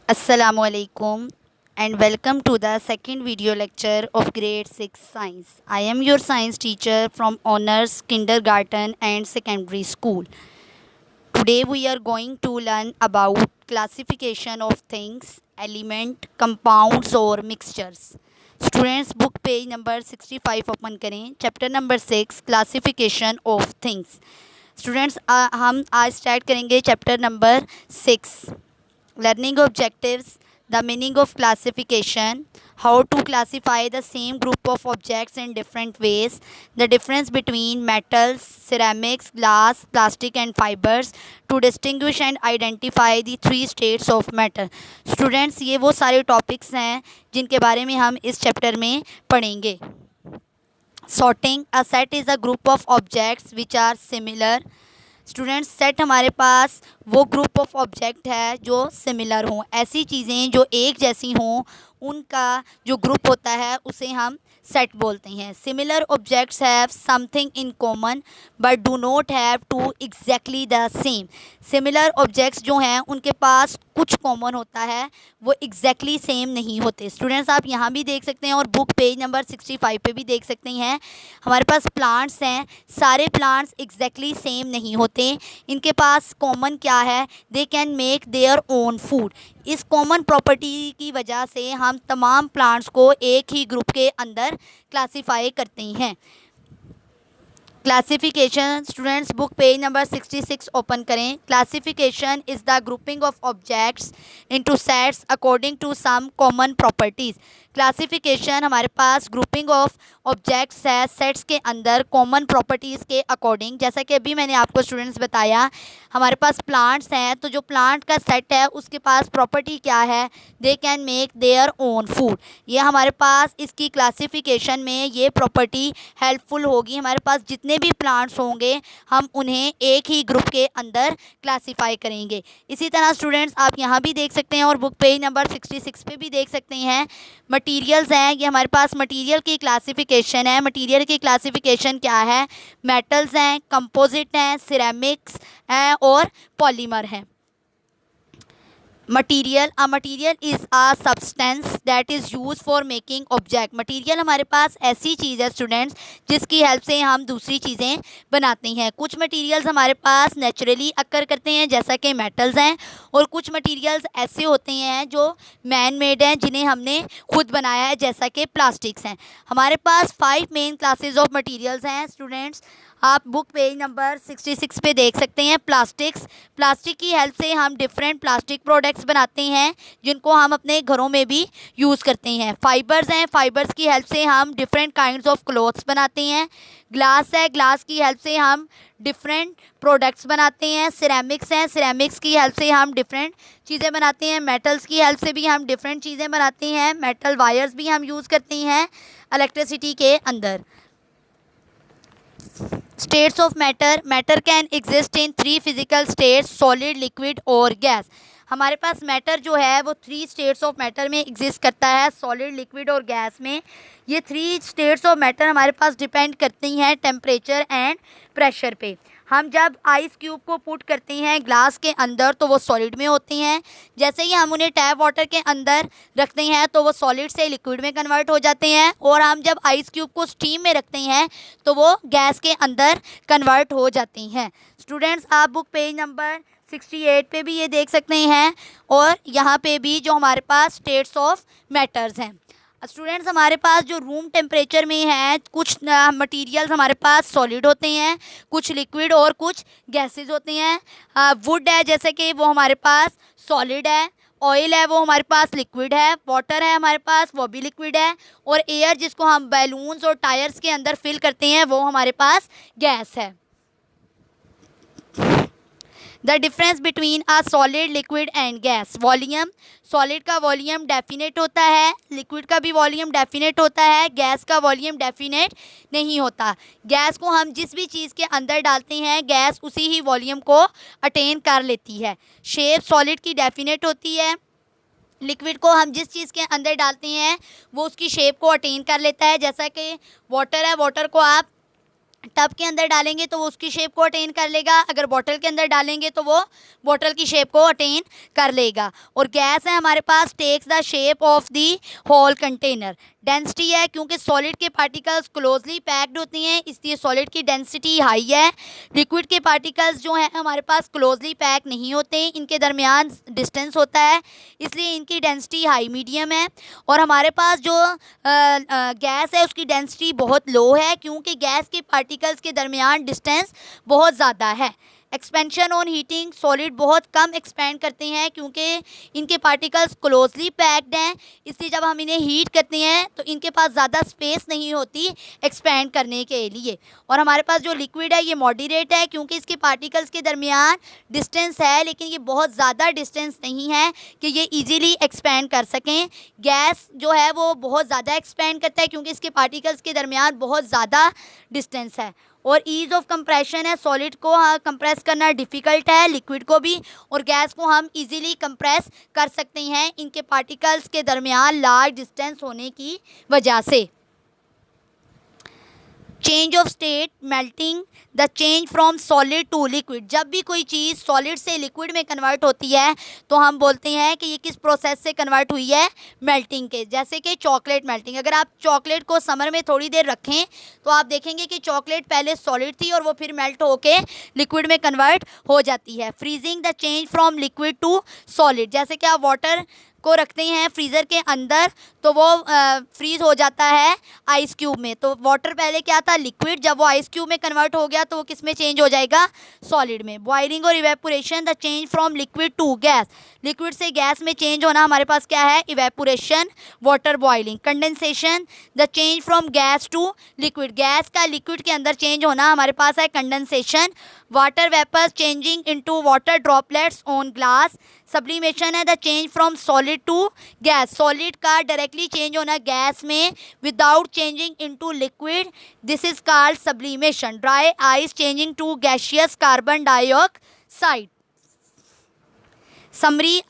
Assalamualaikum and welcome to the second video lecture of grade 6 science. I am your science teacher from Honors Kindergarten and Secondary School. Today we are going to learn about classification of things, element, compounds or mixtures. Students book page number 65 open करें. Chapter number 6 classification of things. Students हम आज start करेंगे chapter number 6 learning objectives, the meaning of classification, how to classify the same group of objects in different ways, the difference between metals, ceramics, glass, plastic and fibers, to distinguish and identify the three states of matter. Students, ये वो सारे topics हैं जिनके बारे में हम इस chapter में पढ़ेंगे. Sorting, a set is a group of objects which are similar. Students set हमारे पास वो ग्रुप ऑफ ऑब्जेक्ट है जो सिमिलर हों, ऐसी चीज़ें जो एक जैसी हों उनका जो ग्रुप होता है उसे हम सेट बोलते हैं. Similar objects have something in common but do not have to exactly the same. Similar objects जो हैं उनके पास कुछ कॉमन होता है, वो एग्जैक्टली सेम नहीं होते. स्टूडेंट्स आप यहाँ भी देख सकते हैं और बुक पेज नंबर 65 पे भी देख सकते हैं. हमारे पास प्लांट्स हैं, सारे प्लांट्स एग्जैक्टली सेम नहीं होते. इनके पास कॉमन क्या है? They can make their own food. इस कॉमन प्रॉपर्टी की वजह से हम तमाम प्लांट्स को एक ही ग्रुप के अंदर क्लासीफाई करते हैं. Classification, students book page number 66 open करें. Classification is the grouping of objects into sets according to some common properties. Classification हमारे पास ग्रुपिंग ऑफ ऑब्जेक्ट्स है सेट्स के अंदर कॉमन प्रॉपर्टीज़ के अकॉर्डिंग. जैसा कि अभी मैंने आपको स्टूडेंट्स बताया, हमारे पास प्लांट्स हैं तो जो प्लांट का सेट है उसके पास प्रॉपर्टी क्या है? They can make their own food. ये हमारे पास इसकी क्लासिफिकेशन में ये प्रॉपर्टी हेल्पफुल होगी. हमारे पास जितने भी प्लांट्स होंगे हम उन्हें एक ही ग्रुप के अंदर क्लासीफाई करेंगे. इसी तरह स्टूडेंट्स आप यहाँ भी देख सकते हैं और बुक पेज नंबर 66 पे भी देख सकते हैं. मटीरियल्स हैं, ये हमारे पास मटीरियल की क्लासिफिकेशन है. मटीरियल की क्लासिफिकेशन क्या है? मेटल्स हैं, कंपोजिट हैं, सिरेमिक्स हैं और पॉलीमर हैं. Material, a material is a substance that is use for making object. Material हमारे पास ऐसी चीज़ है स्टूडेंट्स जिसकी हेल्प से हम दूसरी चीज़ें बनाते हैं. कुछ मटीरियल्स हमारे पास नेचुरली अकर करते हैं जैसा कि मेटल्स हैं, और कुछ मटीरियल्स ऐसे होते हैं जो मैन मेड हैं जिन्हें हमने खुद बनाया है जैसा कि प्लास्टिक्स हैं. हमारे पास 5 मेन क्लासेज ऑफ मटीरियल्स हैं स्टूडेंट्स. आप बुक पेज नंबर 66 पे देख सकते हैं. प्लास्टिक्स, प्लास्टिक की हेल्प से हम डिफरेंट प्लास्टिक प्रोडक्ट्स बनाते हैं जिनको हम अपने घरों में भी यूज़ करते हैं. फाइबर्स हैं, फाइबर्स की हेल्प से हम डिफरेंट काइंड्स ऑफ क्लॉथ्स बनाते हैं. ग्लास है, ग्लास की हेल्प से हम डिफरेंट प्रोडक्ट्स बनाते हैं. सिरेमिक्स हैं, सिरेमिक्स की हेल्प से हम डिफरेंट चीज़ें बनाते हैं. मेटल्स की हेल्प से भी हम डिफरेंट चीज़ें बनाते हैं. मेटल वायर्स भी हम यूज़ करते हैं इलेक्ट्रिसिटी के अंदर. States of matter, matter can exist in 3 physical states, solid, liquid और गैस. हमारे पास मैटर जो है वो 3 स्टेट्स ऑफ मैटर में एग्जिस्ट करता है, सॉलिड, लिक्विड और गैस में. ये 3 स्टेट्स ऑफ मैटर हमारे पास डिपेंड करती हैं टेम्परेचर एंड प्रेशर पे. हम जब आइस क्यूब को पुट करते हैं ग्लास के अंदर तो वो सॉलिड में होती हैं. जैसे ही हम उन्हें टैप वाटर के अंदर रखते हैं तो वो सॉलिड से लिक्विड में कन्वर्ट हो जाते हैं, और हम जब आइस क्यूब को स्टीम में रखते हैं तो वो गैस के अंदर कन्वर्ट हो जाती हैं. स्टूडेंट्स आप बुक पेज नंबर 68 पे भी ये देख सकते हैं, और यहाँ पे भी जो हमारे पास स्टेट्स ऑफ मैटर्स हैं. स्टूडेंट्स हमारे पास जो रूम टेम्परेचर में है कुछ मटेरियल्स हमारे पास सॉलिड होते हैं, कुछ लिक्विड और कुछ गैसेस होते हैं. वुड है जैसे कि वो हमारे पास सॉलिड है, ऑयल है वो हमारे पास लिक्विड है, वाटर है हमारे पास वो भी लिक्विड है, और एयर जिसको हम बैलून्स और टायर्स के अंदर फिल करते हैं वो हमारे पास गैस है. The difference between a solid, liquid and gas. Volume, solid का वॉल्यूम डेफिनेट होता है, लिक्विड का भी वॉल्यूम डेफिनेट होता है, गैस का वॉल्यूम डेफिनेट नहीं होता. गैस को हम जिस भी चीज़ के अंदर डालते हैं गैस उसी ही वॉल्यूम को अटेन कर लेती है. शेप सॉलिड की डेफिनेट होती है, लिक्विड को हम जिस चीज़ के अंदर डालते हैं वो उसकी शेप को अटेन कर लेता है. जैसा कि वाटर है, वाटर को आप टब के अंदर डालेंगे तो वो उसकी शेप को अटेन कर लेगा, अगर बॉटल के अंदर डालेंगे तो वो बॉटल की शेप को अटेन कर लेगा। और गैस है हमारे पास takes the shape of the whole container. Density है, क्योंकि सॉलिड के पार्टिकल्स क्लोजली पैक्ड होती हैं इसलिए सॉलिड की डेंसिटी हाई है। लिक्विड के पार्टिकल्स जो हैं हमारे पास क्लोजली पैक नहीं होते, इनके दरमियान डिस्टेंस होता है इसलिए इनकी डेंसिटी हाई मीडियम है। और हमारे पास जो गैस है उसकी डेंसिटी बहुत लो है, क्योंकि गैस के पार्टिकल्स के दरमियान डिस्टेंस बहुत ज़्यादा है। एक्सपेंशन ऑन हीटिंग, सॉलिड बहुत कम एक्सपेंड करते हैं क्योंकि इनके पार्टिकल्स क्लोजली पैक्ड हैं, इसलिए जब हम इन्हें हीट करते हैं तो इनके पास ज़्यादा स्पेस नहीं होती एक्सपेंड करने के लिए। और हमारे पास जो लिक्विड है ये मॉडरेट है, क्योंकि इसके पार्टिकल्स के दरमियान डिस्टेंस है लेकिन ये बहुत ज़्यादा डिस्टेंस नहीं है कि ये ईजीली एक्सपेंड कर सकें। गैस जो है वो बहुत ज़्यादा एक्सपेंड करता है क्योंकि इसके पार्टिकल्स के दरमियान बहुत ज़्यादा डिस्टेंस है। और ईज ऑफ कंप्रेशन है, सॉलिड को कंप्रेस करना डिफ़िकल्ट है, लिक्विड को भी, और गैस को हम इजीली कंप्रेस कर सकते हैं इनके पार्टिकल्स के दरमियान लार्ज डिस्टेंस होने की वजह से। Change of state, melting, the change from solid to liquid. जब भी कोई चीज़ सॉलिड से लिक्विड में कन्वर्ट होती है तो हम बोलते हैं कि ये किस प्रोसेस से कन्वर्ट हुई है, मेल्टिंग के। जैसे कि चॉकलेट मेल्टिंग, अगर आप चॉकलेट को समर में थोड़ी देर रखें तो आप देखेंगे कि चॉकलेट पहले सॉलिड थी और वो फिर मेल्ट होके लिक्विड में कन्वर्ट हो जाती है। Freezing, the change from liquid to solid. जैसे कि आप वाटर को रखते हैं फ्रीज़र के अंदर तो वो फ्रीज़ हो जाता है आइस क्यूब में। तो वाटर पहले क्या था, लिक्विड, जब वो आइस क्यूब में कन्वर्ट हो गया तो वो किस में चेंज हो जाएगा, सॉलिड में। बॉइलिंग और evaporation, the change from liquid to gas. Liquid से गैस में चेंज होना हमारे पास क्या है, evaporation, water boiling. Condensation, the change from gas to liquid. Gas का लिक्विड के अंदर चेंज होना हमारे पास है condensation. Water vapours changing into water droplets on glass. Sublimation है, the change from solid to gas. Solid का डायरेक्टली चेंज होना गैस में without changing into liquid, this is called sublimation. Dry ice changing to gaseous carbon dioxide. Summary,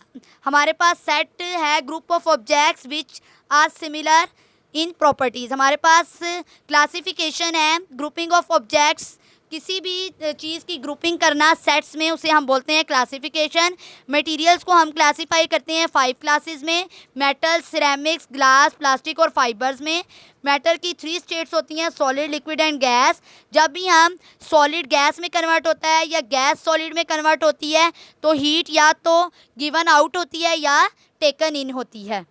हमारे पास set है group of objects which are similar in properties. हमारे पास classification है, grouping of objects, किसी भी चीज़ की ग्रुपिंग करना सेट्स में उसे हम बोलते हैं क्लासिफिकेशन। मटेरियल्स को हम क्लासीफाई करते हैं 5 क्लासेस में, मेटल, सिरेमिक्स, ग्लास, प्लास्टिक और फाइबर्स में। मैटर की 3 स्टेट्स होती हैं, सॉलिड, लिक्विड एंड गैस। जब भी हम सॉलिड गैस में कन्वर्ट होता है या गैस सॉलिड में कन्वर्ट होती है तो हीट या तो गिवन आउट होती है या टेकन इन होती है।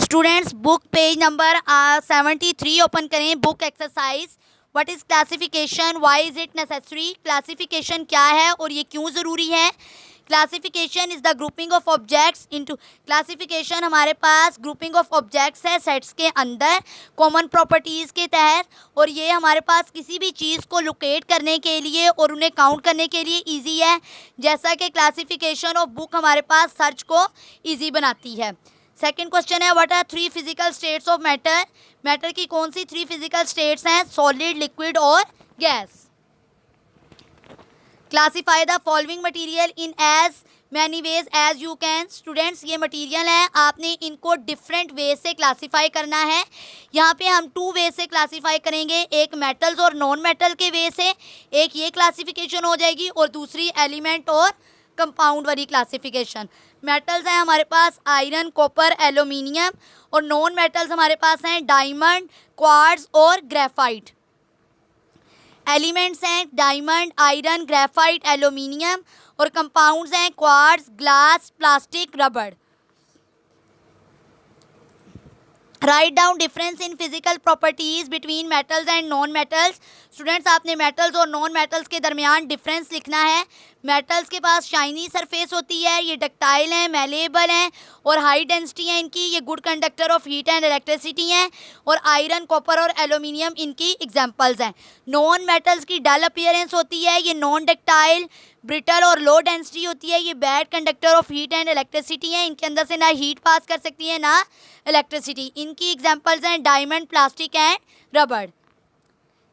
Students, book page number 73 open करें, book exercise. What is classification, why is it necessary. Classification क्या है और ये क्यों ज़रूरी है। Classification is the grouping of objects into. Classification हमारे पास ग्रुपिंग ऑफ ऑब्जेक्ट्स है सेट्स के अंदर कॉमन प्रॉपर्टीज़ के तहत, और ये हमारे पास किसी भी चीज़ को लोकेट करने के लिए और उन्हें काउंट करने के लिए इजी है, जैसा कि क्लासिफिकेशन ऑफ बुक हमारे पास सर्च को इजी बनाती है। सेकेंड क्वेश्चन है, what are 3 physical states of matter. Matter की कौन सी 3 फिजिकल स्टेट्स हैं, सॉलिड, लिक्विड और gas. Classify the following material in as many ways as you can. Students, ये मटेरियल हैं, आपने इनको डिफरेंट वे से क्लासीफाई करना है। यहाँ पे हम 2 वे से क्लासीफाई करेंगे, एक मेटल्स और नॉन मेटल के वे से, एक ये क्लासिफिकेशन हो जाएगी और दूसरी एलिमेंट और कंपाउंड वाली क्लासिफिकेशन। मेटल्स हैं हमारे पास आयरन, कॉपर, एल्यूमिनियम, और नॉन मेटल्स हमारे पास हैं डायमंड, क्वार्ट्ज और ग्रेफाइट। एलिमेंट्स हैं डायमंड, आयरन, ग्रेफाइट, एल्यूमिनियम, और कंपाउंड्स हैं क्वार्ट्ज, ग्लास, प्लास्टिक, रबड़। Write down difference in physical properties between metals and non metals. Students, आपने मेटल्स और नॉन मेटल्स के दरमियान डिफरेंस लिखना है। मेटल्स के पास शाइनी सरफेस होती है, ये डक्टाइल हैं, मेलेबल हैं और हाई डेंसिटी है इनकी, ये good conductor of heat and electricity हैं, और आयरन, कॉपर और एल्यूमिनियम इनकी एग्जांपल्स हैं। नॉन मेटल्स की डल अपीयरेंस होती है, ये नॉन डक्टाइल, ब्रिटल और लो डेंसिटी होती है, ये bad conductor of heat and electricity हैं, इनके अंदर से ना हीट पास कर सकती है ना इलेक्ट्रिसिटी। इनकी एग्जांपल्स हैं डायमंड, प्लास्टिक एंड रबड़।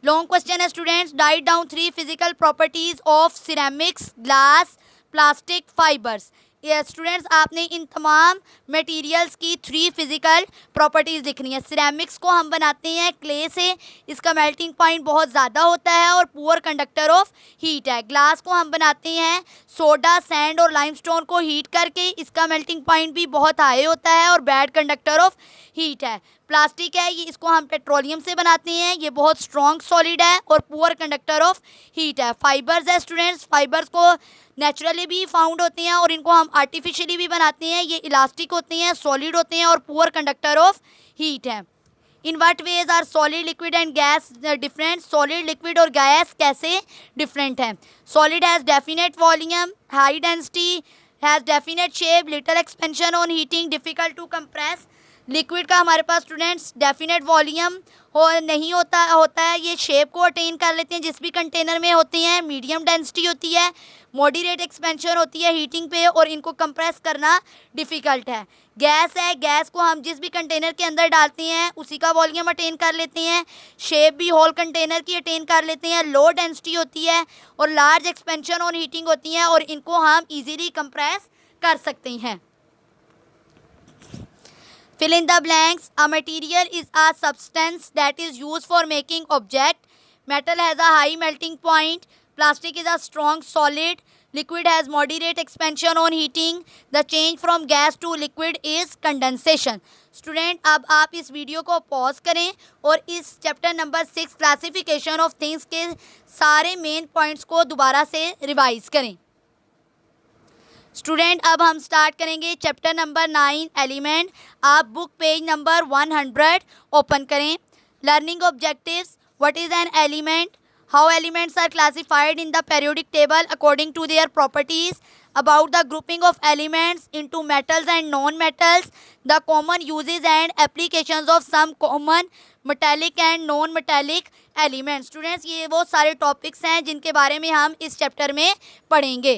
लॉन्ग क्वेश्चन है students, write down 3 physical properties of ceramics, glass, plastic, fibres. Students आपने इन तमाम मटेरियल्स की 3 फिजिकल प्रॉपर्टीज़ लिखनी है। सिरेमिक्स को हम बनाते हैं क्ले से, इसका मेल्टिंग पॉइंट बहुत ज़्यादा होता है और पुअर कंडक्टर ऑफ हीट है। ग्लास को हम बनाते हैं सोडा, सैंड और लाइमस्टोन को हीट करके, इसका मेल्टिंग पॉइंट भी बहुत हाई होता है और बैड कंडक्टर ऑफ हीट है। प्लास्टिक है, ये इसको हम पेट्रोलियम से बनाते हैं, ये बहुत स्ट्रॉन्ग सॉलिड है और पुअर कंडक्टर ऑफ हीट है। फाइबर्स है स्टूडेंट्स, फाइबर्स को नेचुरली भी फाउंड होते हैं और इनको हम आर्टिफिशियली भी बनाते हैं। ये इलास्टिक होते हैं, सॉलिड होते हैं और पुअर कंडक्टर ऑफ हीट है। In what ways are solid, liquid and gas different? Solid, liquid और गैस कैसे डिफरेंट हैं? Solid has definite volume, high density, has definite shape, little expansion on heating, difficult to compress. Liquid का हमारे पास students definite volume नहीं होता है, ये shape को अटेन कर लेते हैं जिस भी कंटेनर में होते हैं। मीडियम डेंसिटी होती है, मॉडरेट एक्सपेंशन होती है हीटिंग पे और इनको कंप्रेस करना डिफ़िकल्ट है। गैस है, गैस को हम जिस भी कंटेनर के अंदर डालते हैं उसी का वॉल्यूम अटेन कर लेते हैं, शेप भी होल कंटेनर की अटेन कर लेते हैं, लो डेंसिटी होती है और लार्ज एक्सपेंशन ऑन हीटिंग होती है और इनको हम ईजीली कंप्रेस कर सकते हैं। Fill in the blanks. A material is a substance that is used for making object. Metal has a high melting point. Plastic is a strong solid. Liquid has moderate expansion on heating. The change from gas to liquid is condensation. Student अब आप इस video को pause करें और इस chapter number 6 classification of things के सारे main points को दोबारा से रिवाइज करें। स्टूडेंट अब हम स्टार्ट करेंगे चैप्टर नंबर 9 एलिमेंट। आप बुक पेज नंबर 100 ओपन करें। Learning objectives, what is an element, how elements are classified in the periodic table according to their properties, about the grouping of elements into metals and non-metals, the common uses and applications of some common metallic and non-metallic elements। Students ये वो सारे topics हैं जिनके बारे में हम इस chapter में पढ़ेंगे।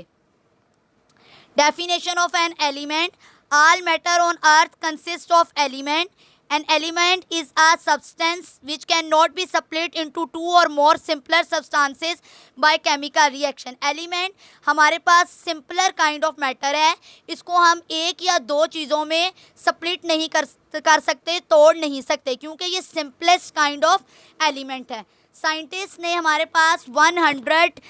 Definition of an element. All matter on earth consists of element. An element is a substance which cannot be split into two or more simpler substances by chemical reaction. Element हमारे पास simpler kind of matter है, इसको हम एक या दो चीज़ों में split नहीं कर सकते, तोड़ नहीं सकते क्योंकि ये simplest kind of element है। साइंटिस्ट ने हमारे पास 100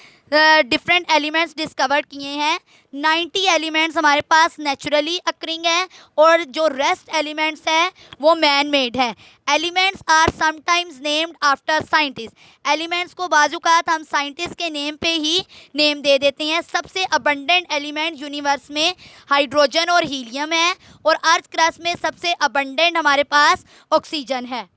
डिफरेंट एलिमेंट्स डिस्कवर किए हैं। 90 एलिमेंट्स हमारे पास नेचुरली अक्रिंग है और जो रेस्ट एलिमेंट्स हैं वो मैन मेड है। Elements are sometimes named after scientist. Elements को बाजुकात हम साइंटिस्ट के नेम पे ही नेम दे देते हैं। सबसे अबंडेंट एलिमेंट यूनिवर्स में हाइड्रोजन और हीलियम है और अर्थ क्रस्ट में सबसे अबंडेंट हमारे पास ऑक्सीजन है।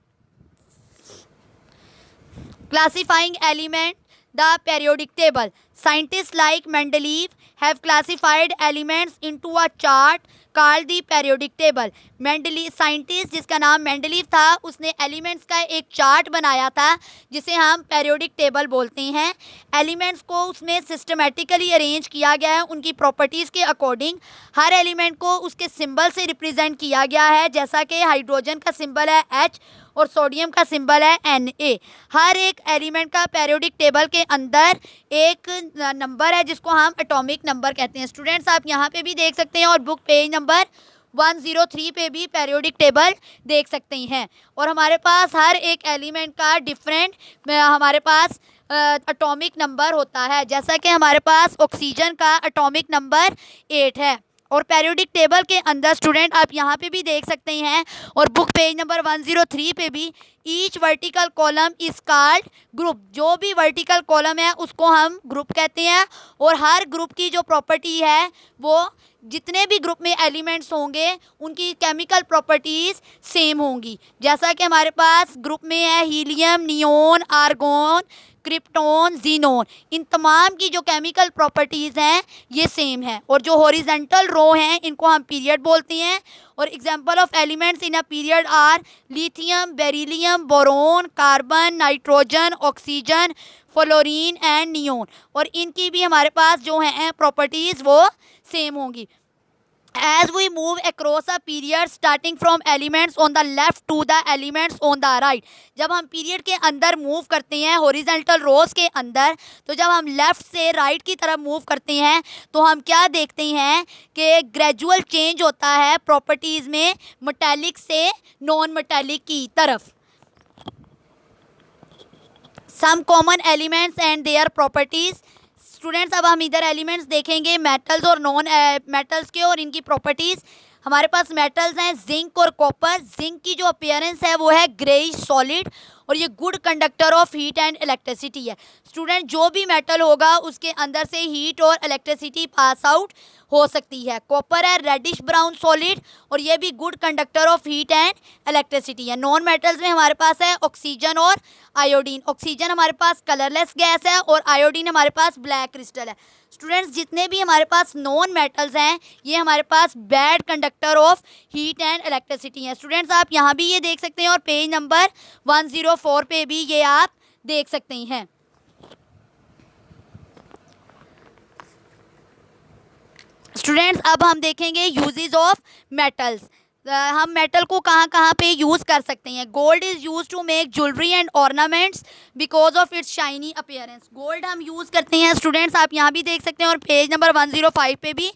Classifying element, the periodic table. Scientists like Mendeleev have classified elements into a chart called the periodic table. Mendeleev scientist जिसका नाम मेंडलीव था उसने एलिमेंट्स का एक चार्ट बनाया था जिसे हम पेरियोडिक टेबल बोलते हैं। एलिमेंट्स को उसमें सिस्टमेटिकली अरेंज किया गया है उनकी प्रॉपर्टीज़ के अकॉर्डिंग। हर एलिमेंट को उसके सिंबल से रिप्रेजेंट किया गया है, जैसा कि हाइड्रोजन का सिंबल है H और सोडियम का सिंबल है Na। हर एक एलिमेंट का पेरियोडिक टेबल के अंदर एक नंबर है जिसको हम एटॉमिक नंबर कहते हैं। स्टूडेंट्स आप यहाँ पे भी देख सकते हैं और बुक पेज नंबर 103 पे भी पेरियोडिक टेबल देख सकते हैं। और हमारे पास हर एक एलिमेंट का डिफरेंट हमारे पास एटॉमिक नंबर होता है, जैसा कि हमारे पास ऑक्सीजन का एटॉमिक नंबर 8 है। और पेरियोडिक टेबल के अंदर स्टूडेंट आप यहाँ पे भी देख सकते हैं और बुक पेज नंबर 103 पे भी each vertical column is called group. जो भी वर्टिकल कॉलम है उसको हम ग्रुप कहते हैं और हर ग्रुप की जो प्रॉपर्टी है वो जितने भी ग्रुप में एलिमेंट्स होंगे उनकी केमिकल प्रॉपर्टीज़ सेम होंगी। जैसा कि हमारे पास ग्रुप में है helium, neon, argon, krypton, xenon, इन तमाम की जो केमिकल प्रॉपर्टीज़ हैं ये सेम है। और जो हॉरिजेंटल रो हैं इनको हम पीरियड बोलते हैं। और example of elements in a period are lithium, beryllium, boron, carbon, nitrogen, oxygen, fluorine and neon. और इनकी भी हमारे पास जो हैं प्रॉपर्टीज़ वो सेम होंगी। as we move across a period starting from elements on the left to the elements on the right. जब हम पीरियड के अंदर मूव करते हैं हॉरिजॉन्टल रोज के अंदर, तो जब हम लेफ्ट से राइट की तरफ मूव करते हैं तो हम क्या देखते हैं कि ग्रेजुअल चेंज होता है प्रॉपर्टीज़ में मेटालिक से नॉन मेटालिक की तरफ. Some common elements and their properties. Students अब हम इधर एलिमेंट्स देखेंगे मेटल्स और नॉन मेटल्स के और इनकी प्रॉपर्टीज़. हमारे पास मेटल्स हैं जिंक और कॉपर. जिंक की जो अपीयरेंस है वो है ग्रेइश सॉलिड और ये good conductor of heat and electricity है. स्टूडेंट जो भी मेटल होगा उसके अंदर से हीट और इलेक्ट्रिसिटी पास आउट हो सकती है. कॉपर है रेडिश ब्राउन सॉलिड और ये भी good conductor of heat and electricity है. नॉन मेटल्स में हमारे पास है ऑक्सीजन और आयोडीन. ऑक्सीजन हमारे पास कलरलेस गैस है और आयोडीन हमारे पास ब्लैक क्रिस्टल है. स्टूडेंट्स जितने भी हमारे पास नॉन मेटल्स हैं ये हमारे पास bad conductor of heat and electricity हैं. स्टूडेंट्स आप यहाँ भी ये देख सकते हैं और पेज नंबर 104 पे भी ये आप देख सकते हैं. स्टूडेंट्स अब हम देखेंगे यूजेस ऑफ मेटल्स. हम मेटल को कहाँ कहाँ पे यूज़ कर सकते हैं. Gold is use to make jewellery and ornaments because of its shiny appearance. Gold हम यूज़ करते हैं स्टूडेंट्स आप यहाँ भी देख सकते हैं और पेज नंबर 105 पे भी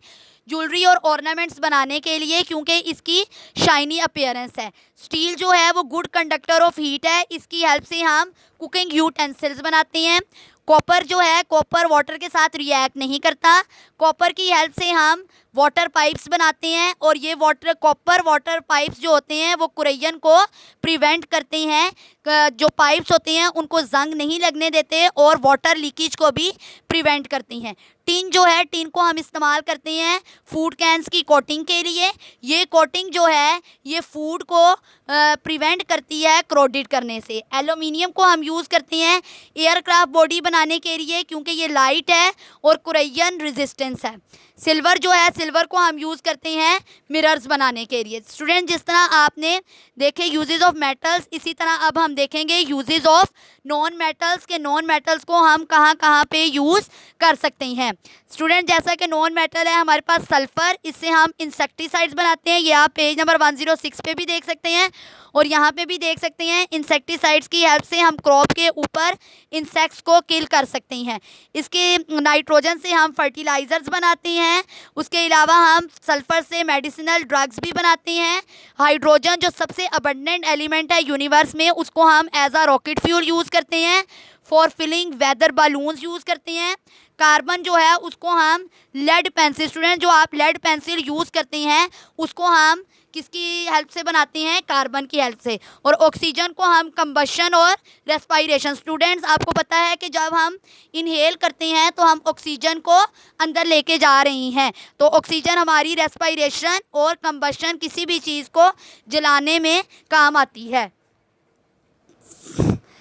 ज्वेलरी और ऑर्नामेंट्स बनाने के लिए क्योंकि इसकी शाइनी अपीयरेंस है. स्टील जो है वो गुड कंडक्टर ऑफ हीट है. इसकी हेल्प से हम कुकिंग यूटेंसिल्स बनाते हैं. कॉपर जो है कॉपर वाटर के साथ रिएक्ट नहीं करता. कॉपर की हेल्प से हम वाटर पाइप्स बनाते हैं और ये कॉपर वाटर पाइप्स जो होते हैं वो कुरैयन को प्रिवेंट करते हैं. जो पाइप्स होते हैं उनको जंग नहीं लगने देते और वाटर लीकेज को भी प्रिवेंट करती हैं. टिन जो है टिन को हम इस्तेमाल करते हैं फूड कैंस की कोटिंग के लिए. ये कोटिंग जो है ये फूड को प्रिवेंट करती है क्रोडेड करने से. एल्यूमिनियम को हम यूज़ करते हैं एयरक्राफ्ट बॉडी बनाने के लिए क्योंकि ये लाइट है और कुरैयन रेजिस्टेंस है. सिल्वर जो है सिल्वर को हम यूज़ करते हैं मिरर्स बनाने के लिए. स्टूडेंट जिस तरह आपने देखे यूजेस ऑफ मेटल्स इसी तरह अब हम देखेंगे यूजेस ऑफ नॉन मेटल्स के. नॉन मेटल्स को हम कहाँ कहाँ पे यूज़ कर सकते हैं. स्टूडेंट जैसा कि नॉन मेटल है हमारे पास सल्फ़र. इससे हम इंसेक्टिसाइड्स बनाते हैं. ये आप पेज नंबर 106 पे भी देख सकते हैं और यहाँ पे भी देख सकते हैं. इंसेक्टिसाइड्स की हेल्प से हम क्रॉप के ऊपर इंसेक्ट्स को किल कर सकते हैं. इसके नाइट्रोजन से हम फर्टिलाइज़र्स बनाते हैं. उसके अलावा हम सल्फ़र से मेडिसिनल ड्रग्स भी बनाते हैं. हाइड्रोजन जो सबसे अबंडेंट एलिमेंट है यूनिवर्स में उसको हम as a rocket fuel use करते हैं. For filling weather balloons use करते हैं. कार्बन जो है उसको हम लेड पेंसिल. स्टूडेंट जो आप लेड पेंसिल यूज़ करते हैं उसको हम किसकी हेल्प से बनाते हैं कार्बन की हेल्प से. और ऑक्सीजन को हम कंबशन और रेस्पायरेशन. स्टूडेंट्स आपको पता है कि जब हम इनहेल करते हैं तो हम ऑक्सीजन को अंदर लेके जा रही हैं. तो ऑक्सीजन हमारी रेस्पायरेशन और कंबशन किसी भी चीज़ को जलाने में काम आती है.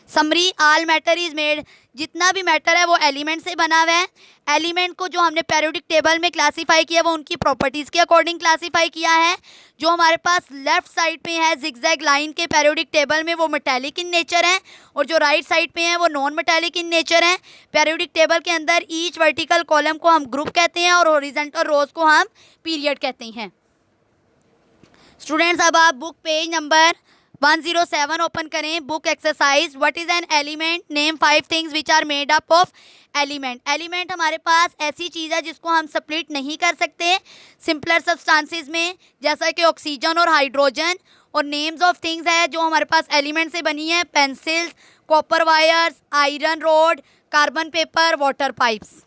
Summary all matter is made. जितना भी मैटर है वो एलिमेंट से बना हुआ है. एलिमेंट को जो हमने पेरियोडिक टेबल में क्लासीफाई किया वो उनकी प्रॉपर्टीज़ के अकॉर्डिंग क्लासीफाई किया है. जो हमारे पास लेफ्ट साइड पे है जिगजैग लाइन के पेरियोडिक टेबल में वो मेटालिक इन नेचर है और जो राइट साइड पे है वो नॉन मेटालिक इन नेचर है. पेरियोडिक टेबल के अंदर ईच वर्टिकल कॉलम को हम ग्रुप कहते हैं और हॉरिजॉन्टल रोज को हम पीरियड कहते हैं. स्टूडेंट्स अब आप बुक पेज नंबर 107 ओपन करें. Book exercise what is an element. Name 5 things which are made up of element. Element हमारे पास ऐसी चीज़ है जिसको हम स्प्लिट नहीं कर सकते सिंपलर सब्सटेंसेस में जैसा कि ऑक्सीजन और हाइड्रोजन. और नेम्स ऑफ थिंग्स है जो हमारे पास एलिमेंट से बनी है. Pencils, copper wires, iron rod, carbon paper, water pipes.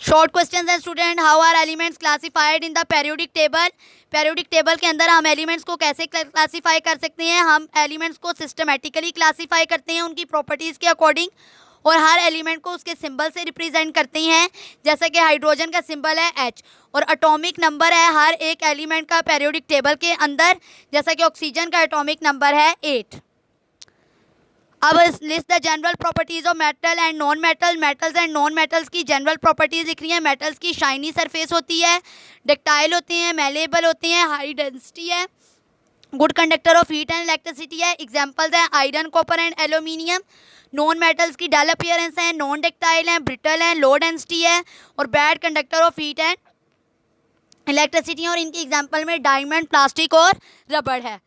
Short question है student. How are elements classified in the periodic table. Periodic table के अंदर हम एलिमेंट्स को कैसे क्लासीफाई कर सकते हैं. हम एलिमेंट्स को सिस्टमेटिकली क्लासीफाई करते हैं उनकी प्रॉपर्टीज़ के अकॉर्डिंग और हर एलिमेंट को उसके सिंबल से रिप्रेजेंट करते हैं. जैसा कि हाइड्रोजन का सिंबल है H और एटॉमिक नंबर है हर एक एलिमेंट का पेरियोडिक टेबल के अंदर जैसा कि ऑक्सीजन का एटॉमिक नंबर है 8. अब list the general properties of metal and non metal. Metals and non metals की जनरल प्रॉपर्टीज़ लिख रही हैं. मेटल्स की शाइनी सरफेस होती है, डक्टाइल होते हैं, मेलेबल होते हैं, हाई डेंसिटी है, good conductor of heat and electricity है. एग्जांपल्स हैं iron, copper and aluminium. Non metals की डल अपीयरेंस है, नॉन डक्टाइल है, ब्रिटल है, लो डेंसिटी है और bad conductor of heat and electricity और इनके एग्जाम्पल में डायमंड, प्लास्टिक और रबड़ है।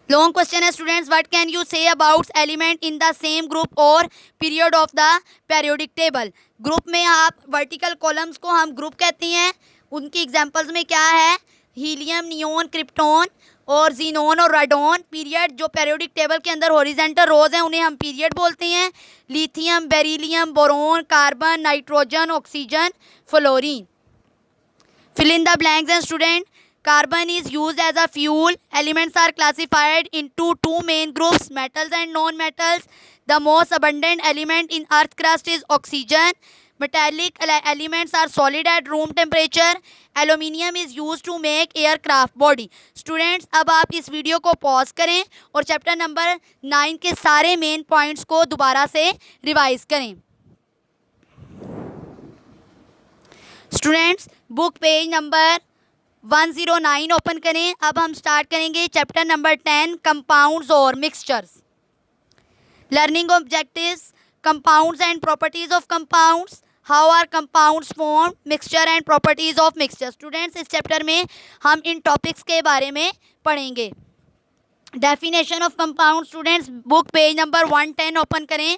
लॉन्ग क्वेश्चन है students, what can you say about element in the same group और period of the periodic table. Group में आप वर्टिकल कॉलम्स को हम ग्रुप कहते हैं, उनकी एग्जांपल्स में क्या है, हीलियम, नियोन, क्रिप्टॉन और जीनोन और राडोन। पीरियड जो पीरियोडिक टेबल के अंदर हॉरिजॉन्टल रोज हैं उन्हें हम पीरियड बोलते हैं। Lithium, beryllium, boron, carbon, nitrogen, oxygen, fluorine. Fill in the blanks and student. Carbon is used as a fuel. Elements are classified into two main groups, metals and non-metals. The most abundant element in earth crust is oxygen. Metallic elements are solid at room temperature. Aluminium is used to make aircraft body. Students, अब आप इस video को pause करें और chapter number 9 के सारे main points को दोबारा से रिवाइज करें। Students, book page number 109 open करें। अब हम स्टार्ट करेंगे चैप्टर नंबर 10, कंपाउंड्स और mixtures. Learning objectives, compounds and properties of compounds, how are compounds form, mixture and properties of mixture. Students, इस चैप्टर में हम इन टॉपिक्स के बारे में पढ़ेंगे। Definition of compound, students book page number 110 open करें।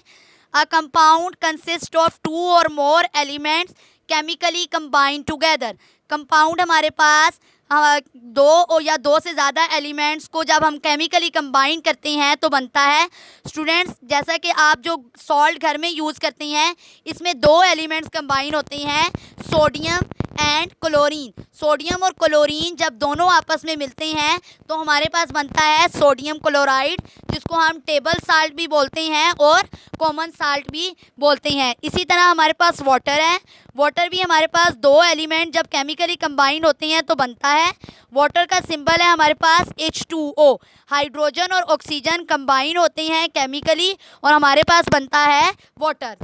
अ कंपाउंड कंसिस्ट ऑफ 2 और more elements chemically combined together. Compound हमारे पास दो या दो से ज़्यादा एलिमेंट्स को जब हम केमिकली कंबाइन करते हैं तो बनता है। स्टूडेंट्स, जैसा कि आप जो सॉल्ट घर में यूज़ करते हैं इसमें 2 एलिमेंट्स कंबाइन होते हैं, सोडियम एंड क्लोरीन। सोडियम और क्लोरीन जब दोनों आपस में मिलते हैं तो हमारे पास बनता है सोडियम क्लोराइड, जिसको हम टेबल साल्ट भी बोलते हैं और कॉमन साल्ट भी बोलते हैं। इसी तरह हमारे पास वाटर है। वाटर भी हमारे पास 2 एलिमेंट जब केमिकली कंबाइन होते हैं तो बनता है। वाटर का सिंबल है हमारे पास H2O। हाइड्रोजन और ऑक्सीजन कंबाइन होते हैं केमिकली और हमारे पास बनता है water.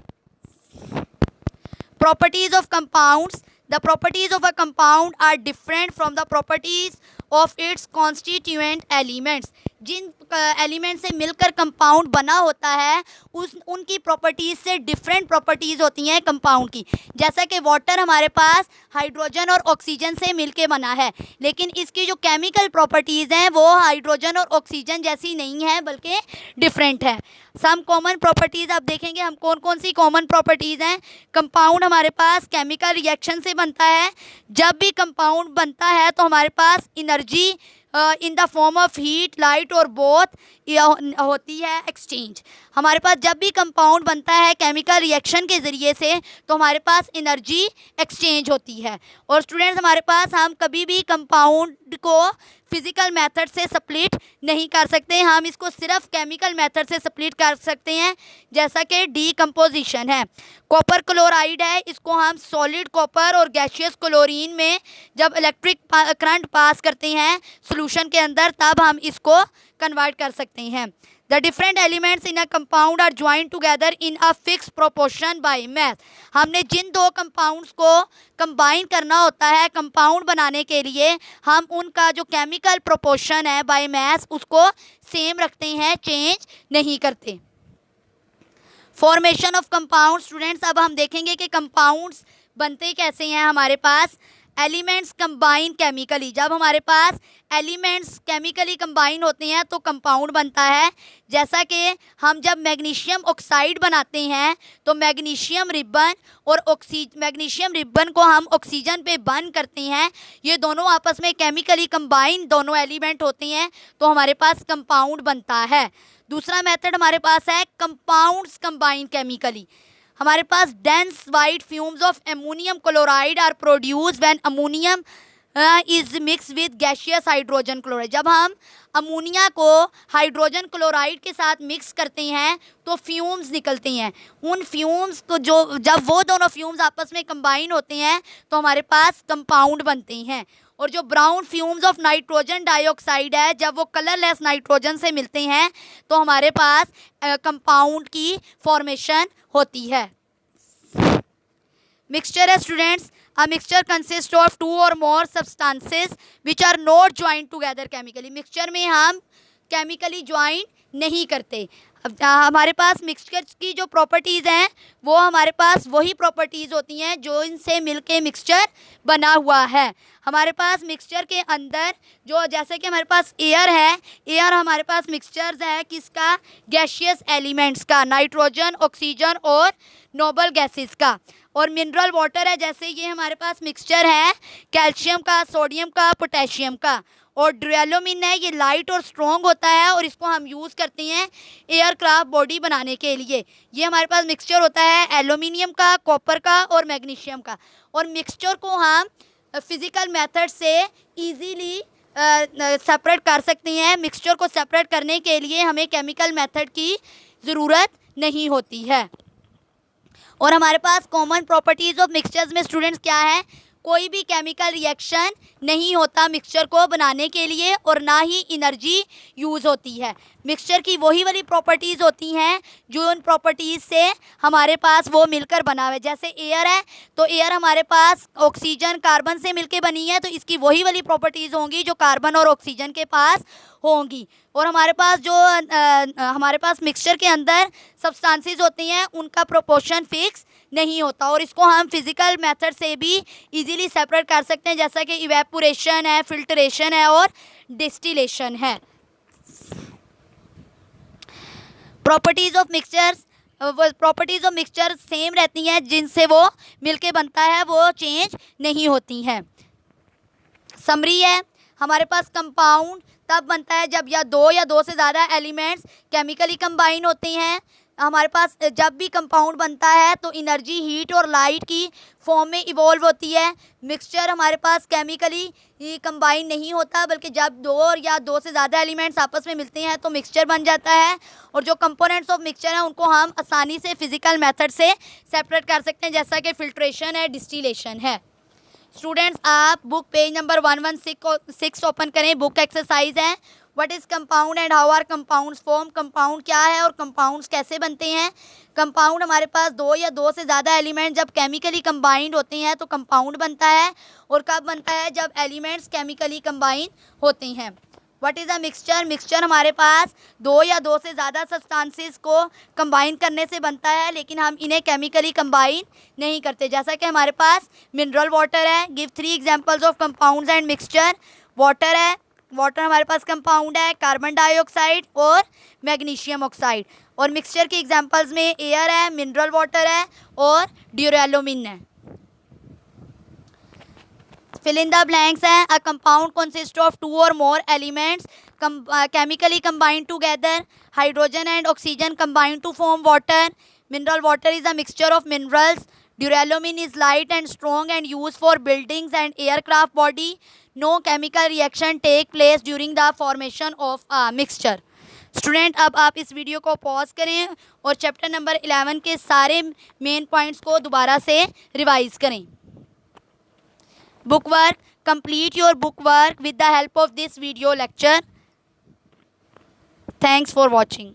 Properties of compounds, the properties of a compound are different from the properties of its constituent elements. जिन एलिमेंट से मिलकर कंपाउंड बना होता है उनकी प्रॉपर्टीज़ से डिफरेंट प्रॉपर्टीज़ होती हैं कंपाउंड की। जैसा कि वाटर हमारे पास हाइड्रोजन और ऑक्सीजन से मिलके बना है, लेकिन इसकी जो केमिकल प्रॉपर्टीज़ हैं वो हाइड्रोजन और ऑक्सीजन जैसी नहीं है बल्कि डिफरेंट है। सम कॉमन प्रॉपर्टीज़ आप देखेंगे हम कौन कौन सी कॉमन प्रॉपर्टीज़ हैं। कंपाउंड हमारे पास केमिकल रिएक्शन से बनता है। जब भी कंपाउंड बनता है तो हमारे पास energy in the form of heat, light और बोथ होती है एक्सचेंज। हमारे पास जब भी कंपाउंड बनता है केमिकल रिएक्शन के ज़रिए से तो हमारे पास एनर्जी एक्सचेंज होती है। और स्टूडेंट्स, हमारे पास हम कभी भी कंपाउंड को फिज़िकल मेथड से स्प्लिट नहीं कर सकते, हम इसको सिर्फ केमिकल मेथड से स्प्लिट कर सकते हैं, जैसा कि डीकम्पोजिशन है। कॉपर क्लोराइड है, इसको हम सॉलिड कॉपर और गैसियस क्लोरीन में जब इलेक्ट्रिक करंट पास करते हैं सॉल्यूशन के अंदर तब हम इसको कन्वर्ट कर सकते हैं। The different elements in a compound are joint together in a fix proportion by mass. हमने जिन 2 कंपाउंड्स को कंबाइन करना होता है कंपाउंड बनाने के लिए, हम उनका जो केमिकल प्रोपोर्शन है बाय मैथ उसको सेम रखते हैं, चेंज नहीं करते। फॉर्मेशन ऑफ कंपाउंड, स्टूडेंट्स अब हम देखेंगे कि कंपाउंड्स बनते कैसे हैं। हमारे पास एलिमेंट्स कंबाइन केमिकली, जब हमारे पास एलिमेंट्स केमिकली कंबाइन होते हैं तो कंपाउंड बनता है। जैसा कि हम जब मैग्नीशियम ऑक्साइड बनाते हैं तो मैग्नीशियम रिबन और मैग्नीशियम रिबन को हम ऑक्सीजन पे बर्न करते हैं, ये दोनों आपस में केमिकली कंबाइन दोनों एलिमेंट होते हैं तो हमारे पास कंपाउंड बनता है। दूसरा मेथड हमारे पास है कंपाउंड्स कंबाइन केमिकली। हमारे पास dense white fumes of ammonium chloride are produce when ammonium is mix with gaseous hydrogen chloride. जब हम अमोनिया को हाइड्रोजन क्लोराइड के साथ मिक्स करते हैं तो फ्यूम्स निकलते हैं। उन फ्यूम्स को जब वो दोनों फ्यूम्स आपस में कंबाइन होते हैं तो हमारे पास कंपाउंड बनते हैं। और जो brown fumes of nitrogen dioxide है, जब वो कलरलेस नाइट्रोजन से मिलते हैं तो हमारे पास कंपाउंड की फॉर्मेशन होती है। मिक्सचर है students, a mixture consist of 2 और more substances which are not joint together chemically. Mixture में हम केमिकली ज्वाइन नहीं करते। अब हमारे पास मिक्सचर की जो प्रॉपर्टीज़ हैं वो हमारे पास वही प्रॉपर्टीज़ होती हैं जो इनसे मिलके मिक्सचर बना हुआ है। हमारे पास मिक्सचर के अंदर जो जैसे कि हमारे पास एयर है, एयर हमारे पास मिक्सचर्स है किसका, गैशियस एलिमेंट्स का, नाइट्रोजन, ऑक्सीजन और नोबल गैसेस का। और मिनरल वाटर है, जैसे ये हमारे पास मिक्सचर है कैल्शियम का, सोडियम का, पोटेशियम का। और ड्यूरेलोमिन है, ये लाइट और स्ट्रॉन्ग होता है और इसको हम यूज़ करते हैं एयरक्राफ्ट बॉडी बनाने के लिए। ये हमारे पास मिक्सचर होता है एल्यूमिनियम का, कॉपर का और मैग्नीशियम का। और मिक्सचर को हम फिज़िकल मेथड से इजीली सेपरेट कर सकते हैं। मिक्सचर को सेपरेट करने के लिए हमें केमिकल मेथड की ज़रूरत नहीं होती है। और हमारे पास कॉमन प्रॉपर्टीज़ ऑफ मिक्सचर्स में स्टूडेंट्स क्या है, कोई भी केमिकल रिएक्शन नहीं होता मिक्सचर को बनाने के लिए और ना ही एनर्जी यूज़ होती है। मिक्सचर की वही वाली प्रॉपर्टीज़ होती हैं जो उन प्रॉपर्टीज़ से हमारे पास वो मिलकर बना हुआ है। जैसे एयर है तो एयर हमारे पास ऑक्सीजन कार्बन से मिलके बनी है, तो इसकी वही वाली प्रॉपर्टीज़ होंगी जो कार्बन और ऑक्सीजन के पास होंगी। और हमारे पास जो हमारे पास मिक्सचर के अंदर सब्सटेंसेस होती हैं उनका प्रोपोर्शन फिक्स नहीं होता और इसको हम फिज़िकल मेथड से भी इजीली सेपरेट कर सकते हैं, जैसा कि इवेपोरेशन है, फिल्ट्रेशन है और डिस्टिलेशन है। Properties of mixtures, properties of mixture same रहती हैं, जिनसे वो मिलके बनता है वो चेंज नहीं होती हैं। समरी है, हमारे पास कंपाउंड तब बनता है जब या दो से ज़्यादा एलिमेंट्स केमिकली कंबाइन होते हैं। हमारे पास जब भी कंपाउंड बनता है तो एनर्जी हीट और लाइट की फॉर्म में इवॉल्व होती है। मिक्सचर हमारे पास केमिकली ही कंबाइन नहीं होता, बल्कि जब दो से ज़्यादा एलिमेंट्स आपस में मिलते हैं तो मिक्सचर बन जाता है। और जो कंपोनेंट्स ऑफ मिक्सचर हैं उनको हम आसानी से फिज़िकल मेथड से सेपरेट कर सकते हैं, जैसा कि फिल्ट्रेशन है, डिस्टिलेशन है। स्टूडेंट्स आप बुक पेज नंबर 116 ओपन करें। बुक एक्सरसाइज है what is compound and how are compounds form. Compound क्या है और कंपाउंड्स कैसे बनते हैं। कंपाउंड हमारे पास दो से ज़्यादा एलिमेंट जब केमिकली कंबाइंड होते हैं तो कंपाउंड बनता है। और कब बनता है, जब एलिमेंट्स केमिकली कंबाइन होते हैं। What is a mixture, mixture हमारे पास दो से ज़्यादा सब्सटेंसेस को कंबाइन करने से बनता है, लेकिन हम इन्हें केमिकली कंबाइन नहीं करते। जैसा कि हमारे पास मिनरल वाटर है, give 3 examples of compounds and mixture. Water है, वाटर हमारे पास कंपाउंड है, कार्बन डाइऑक्साइड और मैग्नीशियम ऑक्साइड। और मिक्सचर के एग्जांपल्स में एयर है, मिनरल वाटर है और ड्यूरेलोमिन है। फिल इन द ब्लैंक्स है, अ कंपाउंड कंसिस्ट ऑफ 2 और more elements chemically combined together. Hydrogen and oxygen combined to form water. Mineral water is a mixture of minerals. Duralumin is light and strong and used for buildings and aircraft body. No chemical reaction take place during the formation of a mixture. Student अब आप इस video को pause करें और chapter number 11 के सारे main points को दोबारा से रिवाइज करें। Book work, complete your book work with the help of this video lecture. Thanks for watching.